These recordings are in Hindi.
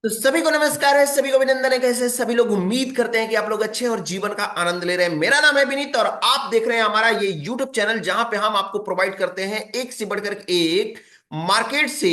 तो सभी को नमस्कार है, सभी को अभिनंदन है। कैसे सभी लोग? उम्मीद करते हैं कि आप लोग अच्छे और जीवन का आनंद ले रहे हैं। मेरा नाम है विनीत और आप देख रहे हैं हमारा ये यूट्यूब चैनल, जहां पे हम आपको प्रोवाइड करते हैं एक से बढ़कर एक मार्केट से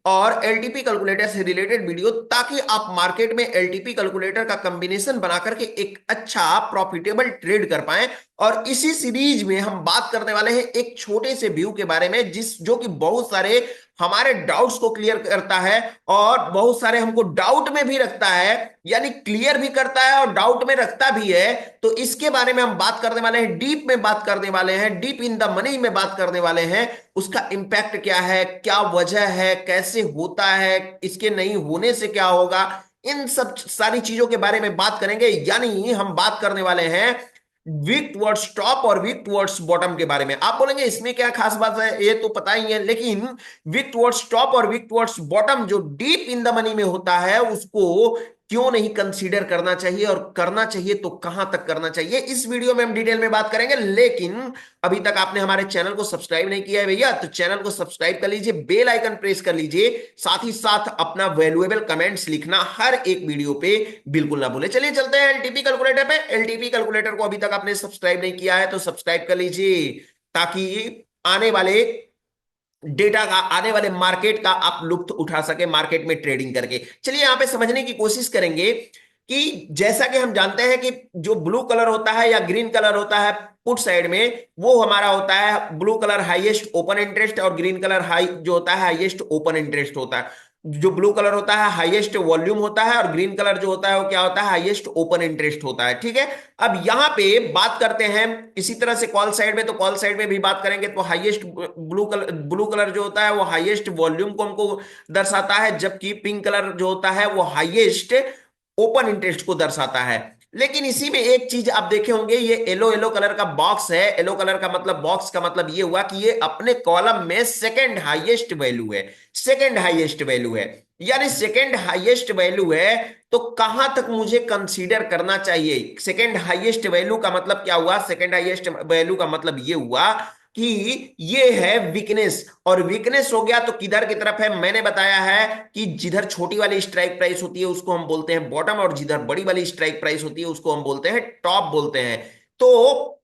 और एलटीपी कैलकुलेटर से रिलेटेड वीडियो, ताकि आप मार्केट में एलटीपी कैलकुलेटर का कॉम्बिनेशन बना करके एक अच्छा प्रॉफिटेबल ट्रेड कर पाएं। और इसी सीरीज में हम बात करने वाले हैं एक छोटे से व्यू के बारे में, जिस जो कि बहुत सारे हमारे डाउट्स को क्लियर करता है और बहुत सारे हमको डाउट में भी रखता है, यानी क्लियर भी करता है और डाउट में रखता भी है। तो इसके बारे में हम बात करने वाले हैं, डीप में बात करने वाले हैं, डीप इन द मनी में बात करने वाले हैं। उसका इंपैक्ट क्या है, क्या वजह है, कैसे होता है, इसके नहीं होने से क्या होगा, इन सब सारी चीजों के बारे में बात करेंगे। यानी हम बात करने वाले हैं वीक टुवर्ड्स टॉप और वीक टुवर्ड्स बॉटम के बारे में। आप बोलेंगे इसमें क्या खास बात है, ये तो पता ही है, लेकिन वीक टुवर्ड्स टॉप और वीक टुवर्ड्स बॉटम जो डीप इन द मनी में होता है, उसको क्यों नहीं कंसीडर करना चाहिए, और करना चाहिए तो कहां तक करना चाहिए, इस वीडियो में हम डिटेल में बात करेंगे। लेकिन अभी तक आपने हमारे चैनल को सब्सक्राइब नहीं किया है भैया, तो चैनल को सब्सक्राइब कर लीजिए, बेल आइकन प्रेस कर लीजिए, साथ ही साथ अपना वैल्यूएबल कमेंट्स लिखना हर एक वीडियो पे बिल्कुल ना भूले। चलिए चलते हैं एलटीपी कैलकुलेटर पे। एलटीपी कैलकुलेटर को अभी तक आपने सब्सक्राइब नहीं किया है तो सब्सक्राइब कर लीजिए, ताकि आने वाले डेटा का, आने वाले मार्केट का आप लुत्फ उठा सके मार्केट में ट्रेडिंग करके। चलिए यहां पे समझने की कोशिश करेंगे कि जैसा कि हम जानते हैं कि जो ब्लू कलर होता है या ग्रीन कलर होता है पुट साइड में, वो हमारा होता है blue colour highest open interest और ग्रीन कलर हाई जो होता है हाईएस्ट ओपन इंटरेस्ट होता है। जो ब्लू कलर होता है हाईएस्ट वॉल्यूम होता है और ग्रीन कलर जो होता है वो क्या होता है, हाईएस्ट ओपन इंटरेस्ट होता है। ठीक है, अब यहां पे बात करते हैं इसी तरह से कॉल साइड में, तो कॉल साइड में भी बात करेंगे तो हाईएस्ट ब्लू कलर जो होता है वो हाईएस्ट वॉल्यूम को हमको दर्शाता है, जबकि पिंक कलर जो होता है वो हाईएस्ट ओपन इंटरेस्ट को दर्शाता है। लेकिन इसी में एक चीज आप देखे होंगे, ये येलो येलो कलर का बॉक्स है। येलो कलर का मतलब, बॉक्स का मतलब ये हुआ कि ये अपने कॉलम में सेकंड हाईएस्ट वैल्यू है, सेकंड हाईएस्ट वैल्यू है। यानी सेकंड हाईएस्ट वैल्यू है तो कहां तक मुझे कंसीडर करना चाहिए। सेकंड हाईएस्ट वैल्यू का मतलब क्या हुआ, सेकंड हाईएस्ट वैल्यू का मतलब ये हुआ कि ये है वीकनेस, और वीकनेस हो गया तो किधर की तरफ है। मैंने बताया है कि जिधर छोटी वाली स्ट्राइक प्राइस होती है उसको हम बोलते हैं बॉटम, और जिधर बड़ी वाली स्ट्राइक प्राइस होती है उसको हम बोलते हैं टॉप बोलते हैं। तो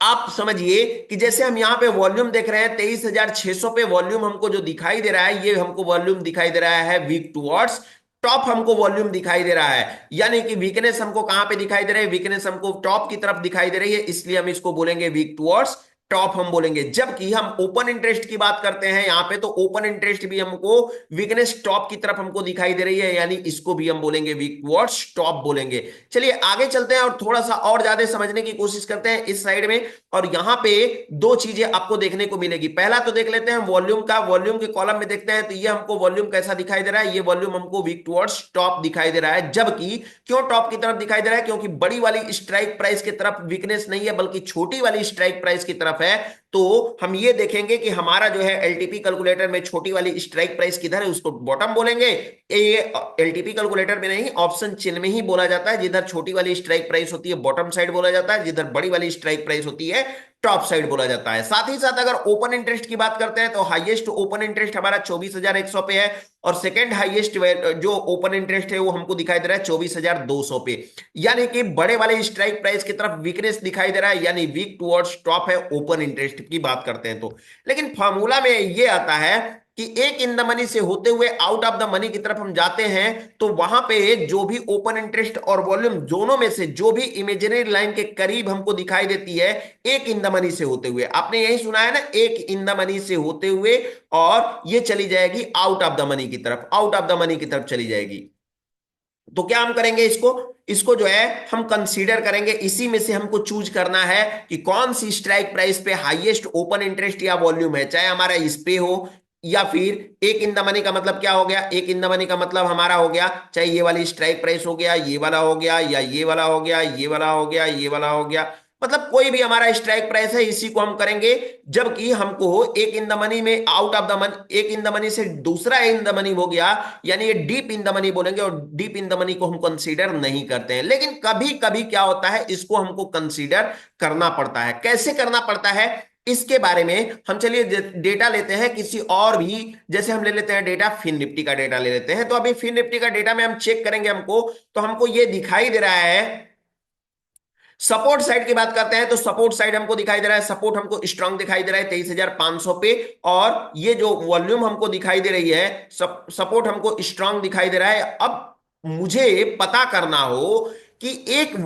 आप समझिए कि जैसे हम यहां पे वॉल्यूम देख रहे हैं 23,600 पे वॉल्यूम हमको जो दिखाई दे रहा है, ये हमको वॉल्यूम दिखाई दे रहा है वीक टुवर्ड्स टॉप, हमको वॉल्यूम दिखाई दे रहा है। यानी कि वीकनेस हमको कहां पे दिखाई दे रही है, वीकनेस हमको टॉप की तरफ दिखाई दे रही है, इसलिए हम इसको बोलेंगे वीक टुवर्ड्स टॉप हम बोलेंगे। जबकि हम ओपन इंटरेस्ट की बात करते हैं यहां पे, तो ओपन इंटरेस्ट भी हमको वीकनेस टॉप की तरफ हमको दिखाई दे रही है, यानी इसको भी हम बोलेंगे वीक टुवर्ड्स टॉप बोलेंगे। चलिए आगे चलते हैं और थोड़ा सा और ज्यादा समझने की कोशिश करते हैं इस साइड में। और यहां पे दो चीजें आपको देखने को मिलेगी। पहला तो देख लेते हैं वॉल्यूम का, वॉल्यूम के कॉलम में देखते हैं तो ये हमको वॉल्यूम कैसा दिखाई दे रहा है, ये वॉल्यूम हमको वीक टुवर्ड्स टॉप दिखाई दे रहा है। जबकि क्यों टॉप की तरफ दिखाई दे रहा है, क्योंकि बड़ी वाली स्ट्राइक प्राइस की तरफ वीकनेस नहीं है, बल्कि छोटी वाली स्ट्राइक प्राइस की तरफ है। तो हम ये देखेंगे कि हमारा जो है एलटीपी कैलकुलेटर में छोटी वाली स्ट्राइक प्राइस किधर है, उसको बॉटम बोलेंगे। ये एलटीपी कैलकुलेटर में नहीं, ऑप्शन चिन्ह में ही बोला जाता है, जिधर छोटी वाली स्ट्राइक प्राइस होती है बॉटम साइड बोला जाता है, जिधर बड़ी वाली स्ट्राइक प्राइस होती है टॉप साइड बोला जाता है। साथ ही साथ अगर ओपन इंटरेस्ट की बात करते हैं तो हाईएस्ट ओपन इंटरेस्ट हमारा 24,100 पे है, और सेकंड हाईएस्ट जो ओपन इंटरेस्ट है वो हमको दिखाई दे रहा है 24,200 पे। यानी कि बड़े वाले स्ट्राइक प्राइस की तरफ वीकनेस दिखाई दे रहा है, यानी वीक टुवर्ड्स टॉप है ओपन इंटरेस्ट की बात करते हैं तो। लेकिन फार्मूला में ये आता है कि एक इन द मनी से होते हुए आउट ऑफ द मनी की तरफ हम जाते हैं, तो वहां पे जो भी ओपन इंटरेस्ट और वॉल्यूम दोनों में से जो भी इमेजिनरी लाइन के करीब हमको दिखाई देती है एक इन द मनी से होते हुए, आपने यही सुना है ना, एक इन द मनी से होते हुए, और ये चली जाएगी आउट ऑफ द मनी की तरफ, आउट ऑफ द मनी की तरफ चली जाएगी। तो क्या हम करेंगे, इसको इसको जो है हम कंसीडर करेंगे, इसी में से हमको चूज करना है कि कौन सी स्ट्राइक प्राइस पे हाईएस्ट ओपन इंटरेस्ट या वॉल्यूम है, चाहे हमारा इस पे हो या फिर एक इन द मनी का मतलब क्या हो गया, एक इन द मनी का मतलब हमारा हो गया चाहे ये वाली स्ट्राइक प्राइस हो गया, ये वाला हो गया, या ये वाला हो गया, ये वाला हो गया, ये वाला हो गया, मतलब कोई भी हमारा स्ट्राइक प्राइस है इसी को हम करेंगे। जबकि हमको एक इन द मनी में आउट ऑफ द मनी, एक इन द मनी से दूसरा इन द मनी हो गया, यानी ये डीप इन द मनी बोलेंगे, और डीप इन द मनी को हम कंसीडर नहीं करते हैं। लेकिन कभी कभी क्या होता है, इसको हमको कंसीडर करना पड़ता है। कैसे करना पड़ता है, इसके बारे में हम चलिए डेटा लेते हैं किसी और भी, जैसे हम ले लेते हैं डेटा फिन निफ्टी का डेटा ले लेते हैं। तो अभी फिन निफ्टी का डेटा में हम चेक करेंगे हमको, तो हमको ये दिखाई दे रहा है, सपोर्ट साइड की बात करते हैं तो सपोर्ट साइड हमको दिखाई दे रहा है, सपोर्ट हमको स्ट्रांग दिखाई दे रहा है 23,500 पे। और ये जो वॉल्यूम हमको दिखाई दे रही है, सपोर्ट हमको स्ट्रांग दिखाई दे रहा है। अब मुझे पता करना हो कि एक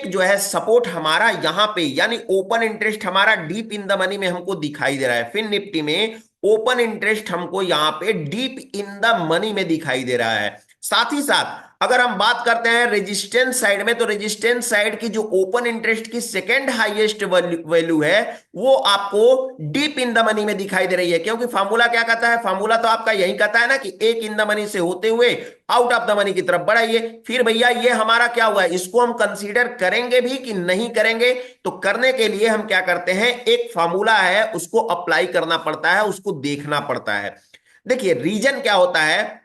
जो है सपोर्ट हमारा यहां पे, यानी ओपन इंटरेस्ट हमारा डीप इन द मनी में हमको दिखाई दे रहा है। फिन निफ्टी में ओपन इंटरेस्ट हमको यहां पे डीप इन द मनी में दिखाई दे रहा है। साथ ही साथ अगर हम बात करते हैं रेजिस्टेंस साइड में, तो रेजिस्टेंस साइड की जो ओपन इंटरेस्ट की सेकेंड हाईएस्ट वैल्यू है, वो आपको डीप इन द मनी में दिखाई दे रही है। क्योंकि फार्मूला क्या कहता है, फार्मूला तो आपका यही कहता है ना कि एक इन द मनी से होते हुए आउट ऑफ द मनी की तरफ बढ़ाइए। फिर भैया ये हमारा क्या हुआ है, इसको हम कंसीडर करेंगे भी कि नहीं करेंगे? तो करने के लिए हम क्या करते हैं, एक फार्मूला है उसको अप्लाई करना पड़ता है, उसको देखना पड़ता है। देखिए रीजन क्या होता है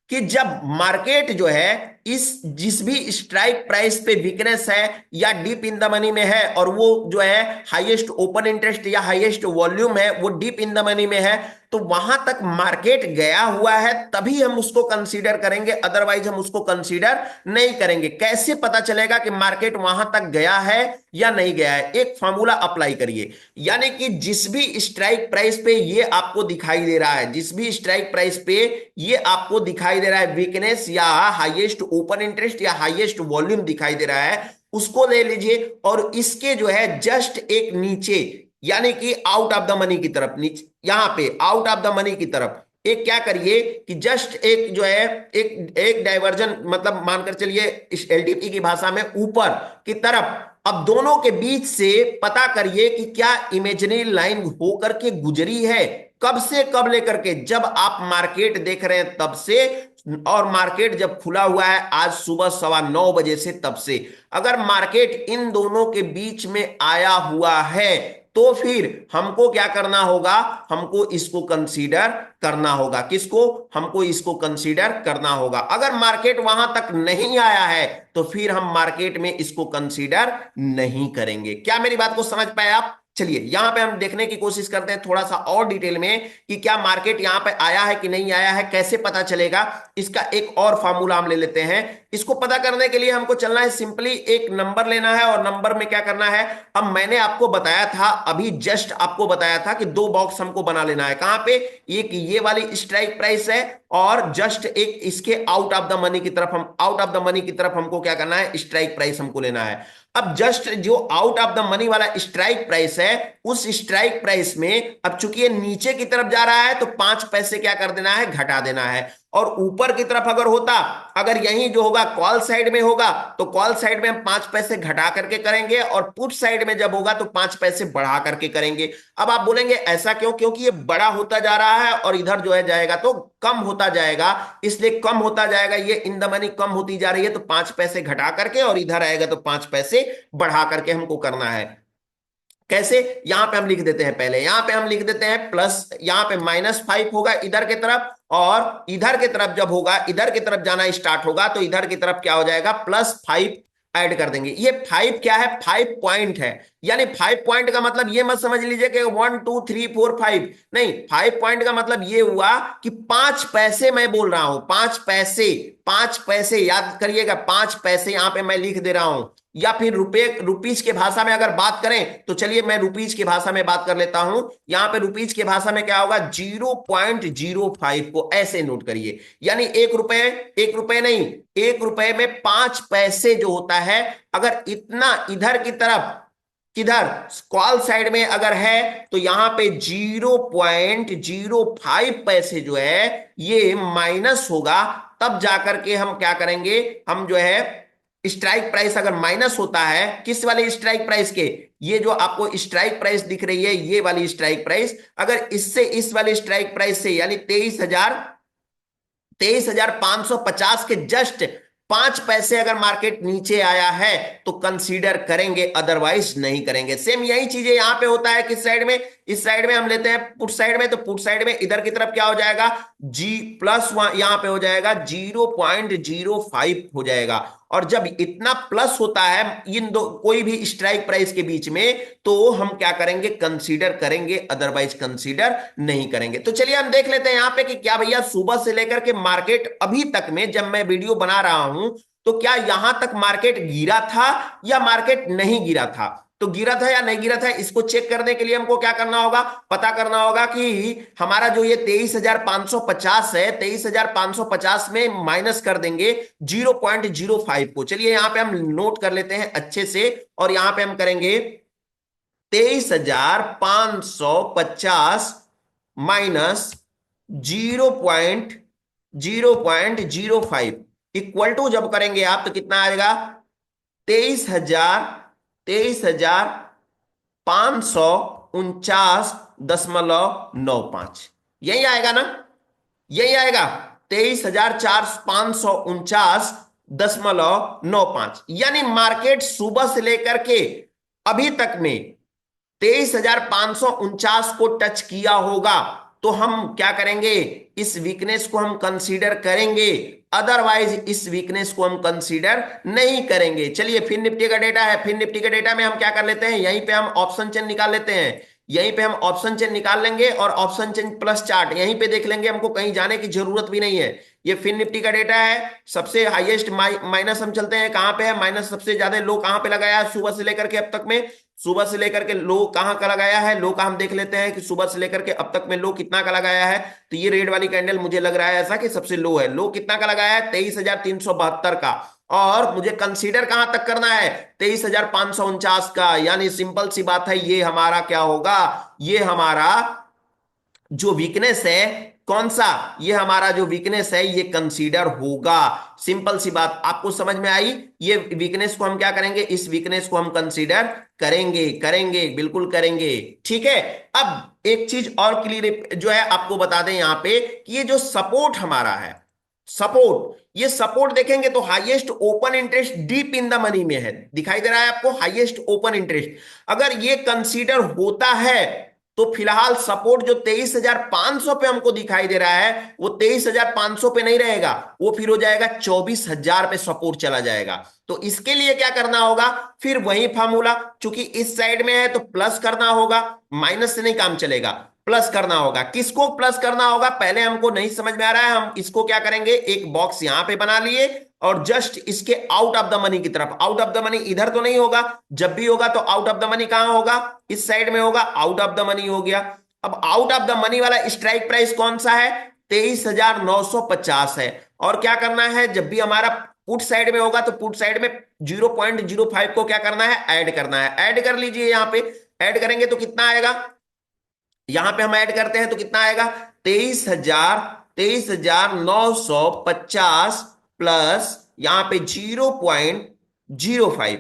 कि जब मार्केट जो है इस जिस भी स्ट्राइक प्राइस पे वीकनेस है या डीप इन द मनी में है, और वो जो है हाईएस्ट ओपन इंटरेस्ट या हाईएस्ट वॉल्यूम है वो डीप इन द मनी में है, तो वहां तक मार्केट गया हुआ है तभी हम उसको कंसीडर करेंगे, अदरवाइज हम उसको कंसीडर नहीं करेंगे। कैसे पता चलेगा कि मार्केट वहां तक गया है या नहीं गया है? एक फॉर्मूला अप्लाई करिए, यानी कि जिस भी स्ट्राइक प्राइस पे ये आपको दिखाई दे रहा है, जिस भी स्ट्राइक प्राइस पे ये आपको दिखाई दे रहा है वीकनेस या हाईएस्ट ओपन इंटरेस्ट या हाईएस्ट वॉल्यूम दिखाई दे रहा है, उसको ले लीजिए और इसके जो है जस्ट एक नीचे, यानी कि आउट ऑफ द मनी की तरफ, नीचे यहां पे आउट ऑफ द मनी की तरफ एक क्या करिए कि जस्ट एक जो है एक एक डाइवर्जन, मतलब मानकर चलिए इस एलटीपी की भाषा में ऊपर की तरफ, अब दोनों के बीच से पता करिए कि क्या इमेजिनरी लाइन होकर के गुजरी है, कब से कब लेकर के, जब आप मार्केट देख रहे हैं तब से, और मार्केट जब खुला हुआ है आज सुबह 9:15 बजे से तब से। अगर मार्केट इन दोनों के बीच में आया हुआ है तो फिर हमको क्या करना होगा, हमको इसको कंसीडर करना होगा। किसको? हमको इसको कंसीडर करना होगा। अगर मार्केट वहां तक नहीं आया है तो फिर हम मार्केट में इसको कंसीडर नहीं करेंगे। क्या मेरी बात को समझ पाए आप? चलिए यहां पे हम देखने की कोशिश करते हैं थोड़ा सा और डिटेल में कि क्या मार्केट यहां पे आया है कि नहीं आया है, कैसे पता चलेगा। इसका एक और फार्मूला हम ले लेते हैं। इसको पता करने के लिए हमको चलना है, सिंपली एक नंबर लेना है और नंबर में क्या करना है, अब मैंने आपको बताया था, अभी जस्ट आपको बताया था कि दो बॉक्स हमको बना लेना है। कहां पे? एक ये वाली स्ट्राइक प्राइस है और जस्ट एक इसके आउट ऑफ द मनी की तरफ, हम आउट ऑफ द मनी की तरफ हमको क्या करना है, स्ट्राइक प्राइस हमको लेना है। अब जस्ट जो आउट ऑफ द मनी वाला स्ट्राइक प्राइस है, उस स्ट्राइक प्राइस में अब चूंकि ये नीचे की तरफ जा रहा है तो 5 पैसे क्या कर देना है, घटा देना है। और ऊपर की तरफ अगर होता, अगर यही जो होगा कॉल साइड में होगा, तो कॉल साइड में हम 5 पैसे घटा करके करेंगे और पुट साइड में जब होगा तो 5 पैसे बढ़ा करके करेंगे। अब आप बोलेंगे ऐसा क्यों? क्योंकि ये बड़ा होता जा रहा है और इधर जो है जाएगा तो कम होता जाएगा, इसलिए कम होता जाएगा, ये इन द मनी कम होती जा रही है तो 5 पैसे घटा करके, और इधर आएगा तो 5 पैसे बढ़ा करके हमको करना है। कैसे? यहां पे हम लिख देते हैं, पहले यहां पे हम लिख देते हैं प्लस, यहां पे -5 होगा इधर की तरफ, और इधर की तरफ जब होगा, इधर की तरफ जाना स्टार्ट होगा तो इधर की तरफ क्या हो जाएगा, +5 ऐड कर देंगे। ये 5 क्या है, 5 पॉइंट है। यानी 5 पॉइंट का मतलब ये मत समझ लीजिए कि 1 2 3 4 5, नहीं, 5 पॉइंट का मतलब ये हुआ कि 5 पैसे मैं बोल रहा हूं, 5 पैसे, 5 पैसे याद करिएगा, 5 पैसे यहां पे मैं लिख दे रहा हूं। या फिर रुपए, रुपीज के भाषा में अगर बात करें तो चलिए मैं रुपीज की भाषा में बात कर लेता हूं। यहां पे रुपीज की भाषा में क्या होगा, 0.05 को ऐसे नोट करिए। यानी 1 रुपए, 1 रुपए नहीं, 1 रुपए में 5 पैसे जो होता है, अगर इतना इधर की तरफ, किधर, कॉल साइड में अगर है तो यहां पे 0.05 पैसे जो है ये माइनस होगा, तब जाकर के हम क्या करेंगे, हम जो है स्ट्राइक प्राइस अगर माइनस होता है, किस वाले स्ट्राइक प्राइस के, ये जो आपको स्ट्राइक प्राइस दिख रही है ये वाली स्ट्राइक प्राइस, अगर इससे इस वाले स्ट्राइक प्राइस से यानी 23,550 के जस्ट 5 पैसे अगर मार्केट नीचे आया है तो कंसीडर करेंगे, अदरवाइज नहीं करेंगे। सेम यही चीजें यहां पे होता है, किस साइड में, इस साइड में हम लेते हैं पुट साइड में, तो पुट साइड में इधर की तरफ क्या हो जाएगा, जी प्लस यहां पे हो जाएगा 0.05 हो जाएगा, और जब इतना प्लस होता है इन दो कोई भी स्ट्राइक प्राइस के बीच में, तो हम क्या करेंगे, कंसीडर करेंगे, अदरवाइज कंसीडर नहीं करेंगे। तो चलिए हम देख लेते हैं यहां पे कि क्या भैया सुबह से लेकर के मार्केट अभी तक में, जब मैं वीडियो बना रहा हूं, तो क्या यहां तक मार्केट गिरा था या मार्केट नहीं गिरा था। तो गिरा था या नहीं गिरा था, इसको चेक करने के लिए हमको क्या करना होगा, पता करना होगा कि हमारा जो ये 23,550 है, 23,550 में माइनस कर देंगे 0.05 को। चलिए यहां पे हम नोट कर लेते हैं अच्छे से, और यहां पे हम करेंगे 23,550 माइनस 0.05 इक्वल टू, जब करेंगे आप तो कितना आएगा, 23,549.95। यही आएगा ना, यही आएगा 23,549.95। यानी मार्केट सुबह से लेकर के अभी तक में 23,549 को टच किया होगा, तो हम क्या करेंगे, इस वीकनेस को हम कंसीडर करेंगे, अदरवाइज इस वीकनेस को हम कंसीडर नहीं करेंगे। चलिए फिर निफ्टी का डेटा है, फिर निफ्टी के डेटा में हम क्या कर लेते हैं, यहीं पे हम ऑप्शन चेन निकाल लेते हैं, यहीं पे हम ऑप्शन चेन निकाल लेंगे और ऑप्शन चेन प्लस चार्ट यहीं पे देख लेंगे, हमको कहीं जाने की जरूरत भी नहीं है। ये फिर निफ्टी का डेटा है, सबसे हाईएस्ट माइनस हम चलते हैं, कहां पे है माइनस, सबसे ज्यादा लो कहां पे लगाया है सुबह से लेकर के अब तक में, सुबह से लेकर के लो कहां का लगाया है, लो का हम देख लेते हैं कि सुबह से लेकर के अब तक में लो कितना का लगाया है। तो ये रेड वाली कैंडल मुझे लग रहा है ऐसा कि सबसे लो है, लो कितना का लगाया है, 23,372 का, और मुझे कंसीडर कहां तक करना है, 23,549 का। यानी सिंपल सी बात है, ये हमारा क्या होगा, ये हमारा जो वीकनेस है, कौन सा, ये हमारा जो वीकनेस है ये कंसीडर होगा। सिंपल सी बात आपको समझ में आई। ये वीकनेस को हम क्या करेंगे, इस वीकनेस को हम कंसीडर करेंगे, करेंगे, बिल्कुल करेंगे। ठीक है, अब एक चीज और क्लियर जो है आपको बता दें यहां पे कि ये जो सपोर्ट हमारा है, सपोर्ट, ये सपोर्ट देखेंगे तो highest open interest deep in the money में है, दिखाई दे रहा है आपको, हाईएस्ट ओपन इंटरेस्ट। अगर ये कंसीडर होता है तो फिलहाल सपोर्ट जो 23,500 पे हमको दिखाई दे रहा है, वो 23,500 पे नहीं रहेगा, वो फिर हो जाएगा 24,000 पे सपोर्ट चला जाएगा। तो इसके लिए क्या करना होगा, फिर वही फार्मूला, चूंकि इस साइड में है तो प्लस करना होगा, माइनस से नहीं काम चलेगा, प्लस करना होगा। किसको प्लस करना होगा, पहले हमको नहीं समझ में आ रहा है, हम इसको क्या करेंगे, एक बॉक्स यहां पे बना लिए और जस्ट इसके आउट ऑफ द मनी की तरफ, आउट ऑफ द मनी इधर तो नहीं होगा, जब भी होगा तो आउट ऑफ द मनी कहां होगा, इस साइड में होगा, आउट ऑफ द मनी हो गया। अब आउट ऑफ द मनी वाला स्ट्राइक प्राइस कौन सा है, 23,950 है। और क्या करना है, जब भी हमारा पुट साइड में होगा तो पुट साइड में 0.05 को क्या करना है, ऐड करना है। ऐड कर लीजिए, यहां पे ऐड करेंगे तो कितना आएगा, यहां पे हम ऐड करते हैं तो कितना आएगा, 23,950 प्लस यहां पे 0.05,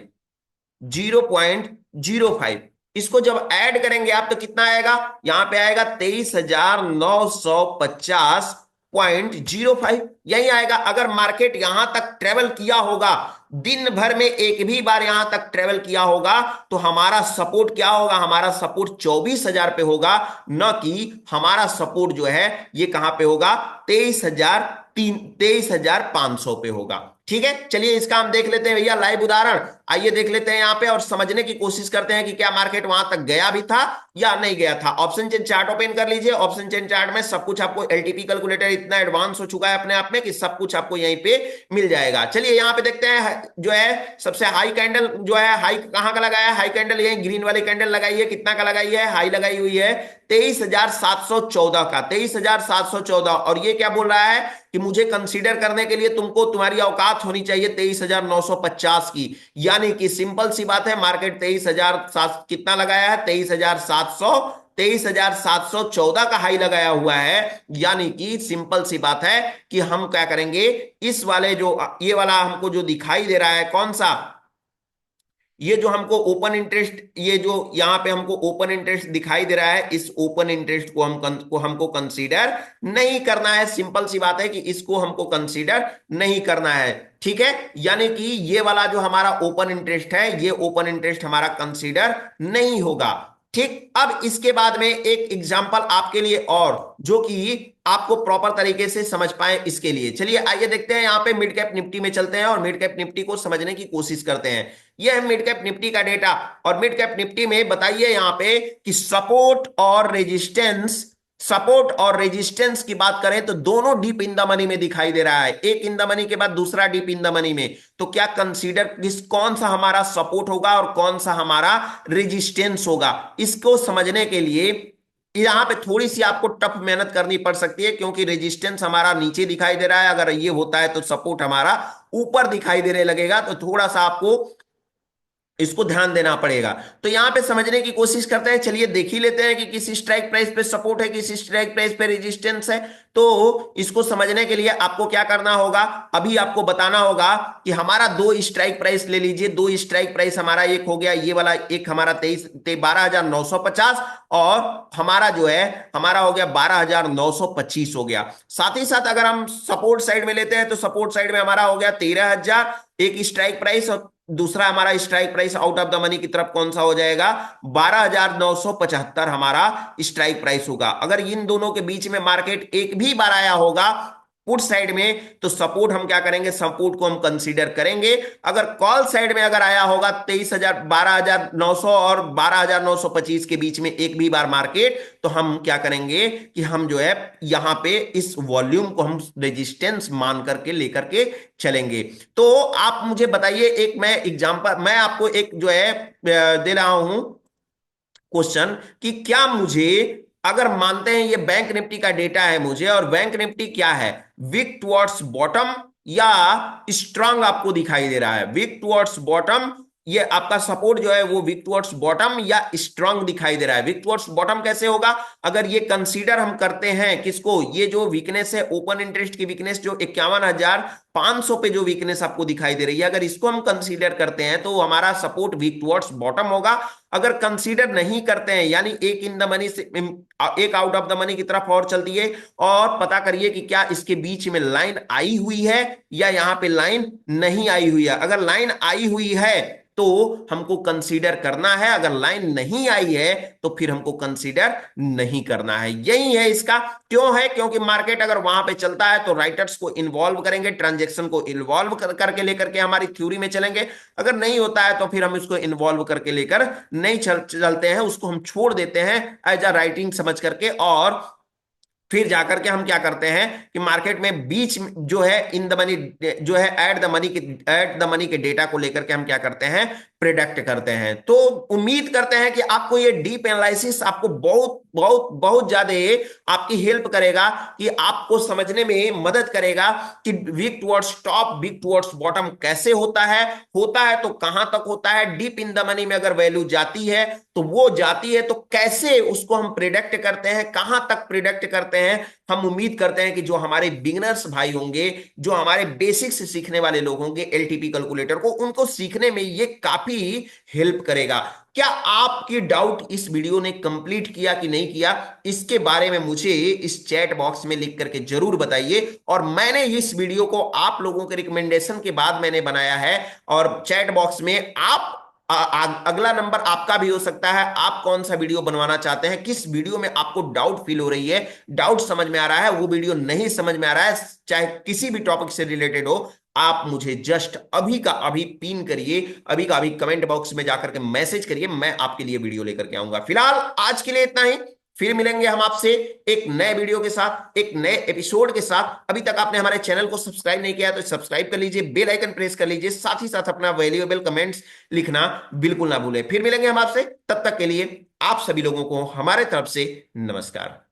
0.05, इसको जब ऐड करेंगे आप तो कितना आएगा, यहां पे आएगा 23,950.05, यही आएगा। अगर मार्केट यहां तक ट्रेवल किया होगा, दिन भर में एक भी बार यहां तक ट्रेवल किया होगा, तो हमारा सपोर्ट क्या होगा, हमारा सपोर्ट 24,000 पे होगा, न कि हमारा सपोर्ट जो है ये कहां पे होगा, 23,500 पे होगा। ठीक है, चलिए इसका हम देख लेते हैं भैया लाइव उदाहरण, आइए देख लेते हैं यहां पे और समझने की कोशिश करते हैं कि क्या मार्केट वहां तक गया भी था या नहीं गया था। ऑप्शन चेन चार्ट ओपन कर लीजिए, ऑप्शन चेन चार्ट में सब कुछ आपको, एलटीपी कैलकुलेटर इतना एडवांस हो चुका है अपने आप में कि सब कुछ आपको यहीं पे मिल जाएगा। चलिए यहां पे देखते हैं, जो है सबसे हाई कैंडल जो है, हाई कहां का लगाया है, हाई कैंडल यही ग्रीन वाली कैंडल लगाई है, कितना का लगाई है, हाई लगाई हुई है 23,714 का, 23,714। और ये क्या बोल रहा है कि मुझे कंसीडर करने के लिए तुमको, तुम्हारी औकात होनी चाहिए 23,950 की। यानी कि सिंपल सी बात है, मार्केट 23,007 कितना लगाया है, 23,714 का हाई लगाया हुआ है। यानी कि सिंपल सी बात है कि हम क्या करेंगे, इस वाले जो ये वाला हमको जो दिखाई दे रहा है, कौन सा, ये जो हमको ओपन इंटरेस्ट, ये जो यहां पे हमको ओपन इंटरेस्ट दिखाई दे रहा है, इस ओपन इंटरेस्ट को हमको कंसीडर नहीं करना है। सिंपल सी बात है कि इसको हमको कंसीडर नहीं करना है। ठीक है, यानी कि ये वाला जो हमारा ओपन इंटरेस्ट है, ये ओपन इंटरेस्ट हमारा कंसीडर नहीं होगा। ठीक, अब इसके बाद में एक एग्जांपल आपके लिए और, जो कि आपको प्रॉपर तरीके से समझ पाए इसके लिए चलिए आइए देखते हैं। यहाँ पे मिड कैप निफ्टी में चलते हैं और मिड कैप निफ्टी को समझने की कोशिश करते हैं। यह है मिड कैप निफ्टी का डेटा। और मिड कैप निफ्टी में बताइए यहाँ पे कि सपोर्ट और रेजिस्टेंस की बात करें तो दोनों डीप इन द मनी में दिखाई दे रहा है, एक इन द मनी के बाद दूसरा डीप इन द मनी में। तो क्या कंसीडर किस कौन सा हमारा सपोर्ट होगा और कौन सा हमारा रेजिस्टेंस होगा, इसको समझने के लिए यहां पे थोड़ी सी आपको टफ मेहनत करनी पड़ सकती है, क्योंकि रेजिस्टेंस हमारा नीचे दिखाई दे रहा है, अगर ये होता है तो सपोर्ट हमारा ऊपर दिखाई देने लगेगा, तो थोड़ा सा आपको इसको ध्यान देना पड़ेगा। तो यहां पे समझने की कोशिश करते हैं, चलिए देख ही लेते हैं कि किस स्ट्राइक प्राइस पे सपोर्ट है, किस स्ट्राइक प्राइस पे रेजिस्टेंस है। तो इसको समझने के लिए आपको क्या करना होगा, अभी आपको बताना होगा कि हमारा दो स्ट्राइक प्राइस ले लीजिए। दो स्ट्राइक प्राइस हमारा, एक हो गया ये वाला, एक हमारा 12,950, और हमारा जो है हमारा हो गया 12,925 हो गया। साथ ही साथ अगर हम सपोर्ट साइड में लेते हैं तो सपोर्ट साइड में हमारा हो गया 13,000 एक स्ट्राइक प्राइस, और दूसरा हमारा strike price out of the money की तरफ कौन सा हो जाएगा, 12,975 हमारा स्ट्राइक प्राइस होगा। अगर इन दोनों के बीच में मार्केट एक भी बार आया होगा पुट साइड में, तो सपोर्ट हम क्या करेंगे, सपोर्ट को हम कंसीडर करेंगे। अगर कॉल साइड में अगर आया होगा 12,900 और 12,925 के बीच में एक भी बार मार्केट, तो हम क्या करेंगे कि हम जो है यहां पे इस वॉल्यूम को हम रेजिस्टेंस मान करके लेकर के चलेंगे। तो आप मुझे बताइए, एक मैं एग्जांपल, मैं आपको एक जो है दे रहा हूं क्वेश्चन, कि क्या मुझे, अगर मानते हैं ये बैंक निफ्टी का डेटा है मुझे, और बैंक निफ्टी क्या है, वीक टुवर्ड्स बॉटम या स्ट्रांग आपको दिखाई दे रहा है, वीक टुवर्ड्स बॉटम, ये आपका सपोर्ट जो है वो वीक टुवर्ड्स बॉटम या स्ट्रांग दिखाई दे रहा है। वीक टुवर्ड्स बॉटम कैसे होगा, अगर ये कंसीडर हम करते हैं किसको, ये जो वीकनेस है ओपन इंटरेस्ट की वीकनेस जो 51,500 पे जो वीकनेस आपको दिखाई दे रही है, अगर इसको हम कंसीडर करते हैं तो हमारा सपोर्ट वीक टुवर्ड्स बॉटम होगा। अगर कंसीडर नहीं करते हैं, यानी एक इन द मनी से एक आउट ऑफ द मनी की तरफ और चलती है, और पता करिए कि क्या इसके बीच में लाइन आई हुई है या यहां पे लाइन नहीं आई हुई है। अगर लाइन आई हुई है तो हमको कंसीडर करना है, अगर लाइन नहीं आई है तो फिर हमको कंसीडर नहीं करना है। यही है इसका, क्यों है, क्योंकि मार्केट अगर वहां पे चलता है तो राइटर्स को इन्वॉल्व करेंगे, ट्रांजेक्शन को इन्वॉल्व करके लेकर के हमारी थ्योरी में चलेंगे। अगर नहीं होता है तो फिर हम इसको इन्वॉल्व करके लेकर नहीं चलते हैं, उसको हम छोड़ देते हैं एज अ राइटिंग समझ करके, और फिर जाकर के हम क्या करते हैं कि मार्केट में बीच जो है इन द मनी जो है एट द मनी के डेटा को लेकर के हम क्या करते हैं, प्रिडिक्ट करते हैं। तो उम्मीद करते हैं कि आपको ये डीप एनालिसिस आपको बहुत बहुत बहुत ज्यादा आपकी हेल्प करेगा, कि आपको समझने में मदद करेगा कि weak towards top weak towards bottom कैसे होता है तो कहां तक होता है, डीप इन द मनी में अगर वैल्यू जाती है तो वो जाती है, तो कैसे उसको हम प्रिडिक्ट करते हैं, कहां तक प्रिडिक्ट करते हैं। हम उम्मीद करते हैं कि जो हमारे बिगिनर्स भाई होंगे, जो हमारे बेसिक्स सीखने वाले लोग होंगे एलटीपी कैलकुलेटर को, उनको सीखने में ये काफी हेल्प करेगा। क्या आपकी डाउट इस वीडियो ने कंप्लीट किया कि नहीं किया, इसके बारे में मुझे इस चैट बॉक्स में लिख करके जरूर बताइए। और मैंने इस वीडियो को आप लोगों के रिकमेंडेशन के बाद मैंने बनाया है, और चैट बॉक्स में आप अगला नंबर आपका भी हो सकता है, आप कौन सा वीडियो बनवाना चाहते हैं, किस वीडियो में आपको डाउट फील हो रही है, डाउट समझ में आ रहा है, वो वीडियो नहीं समझ में आ रहा है, चाहे किसी भी टॉपिक से रिलेटेड हो, आप मुझे जस्ट अभी का अभी पिन करिए, अभी का अभी कमेंट बॉक्स में जाकर के मैसेज करिए, मैं आपके लिए वीडियो लेकर के आऊंगा। फिलहाल आज के लिए इतना ही, फिर मिलेंगे हम आपसे एक नए वीडियो के साथ, एक नए एपिसोड के साथ। अभी तक आपने हमारे चैनल को सब्सक्राइब नहीं किया तो सब्सक्राइब कर लीजिए, बेल आइकन प्रेस कर लीजिए, साथ ही साथ अपना वैल्यूएबल कमेंट्स लिखना बिल्कुल ना भूलें। फिर मिलेंगे हम आपसे, तब तक के लिए आप सभी लोगों को हमारे तरफ से नमस्कार।